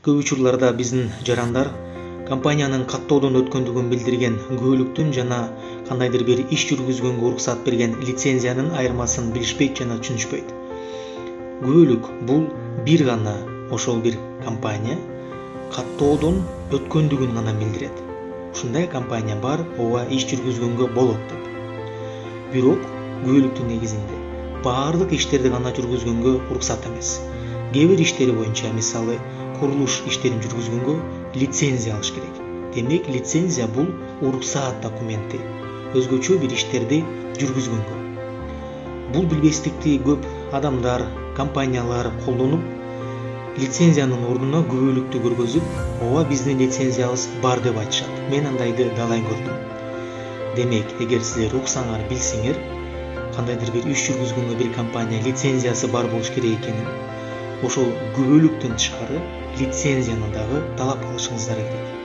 Көп учурларда биздин жарандар компаниянын каттоодон өткөндүгүн билдирген күбөлүктүн жана кандайдыр бир иш жүргүзгөнгө уруксат берген лицензиянын айырмасын билишпейт жана түшүнүшпөйт. Күбөлүк бул бир гана ошол бир компания каттоодон өткөндүгүн гана билдирет. Ушундай компания бар, ооба иш жүргүзгөнгө болот деп. Бирок күбөлүктүн негизинде баардык иштерди гана жүргүзгөнгө уруксат эмес. Кээ бир иштери боюнча, мисалы, курулуш иштерин жүргүзгөнгө лицензия алыш керек. Демек, лицензия бул уруксаат документи, өзгөчө бир иштерди жүргүзгөнгө. Бул билбестикти көп адамдар, компаниялар колдонуп, лицензиянын ордуна күбөлүктү көргөзүп, ооба биздин лицензиябыз бар деп айтышат. Мен андайды далай көрдүм. Демек, эгер силер уксаңар, билсеңер, кандайдыр бир иш жүргүзгөнгө бир компания лицензиясы бар болуш керек экенин, ошол күбөлүктөн тышкары лицензияны дагы талап кылышыңыздар керек.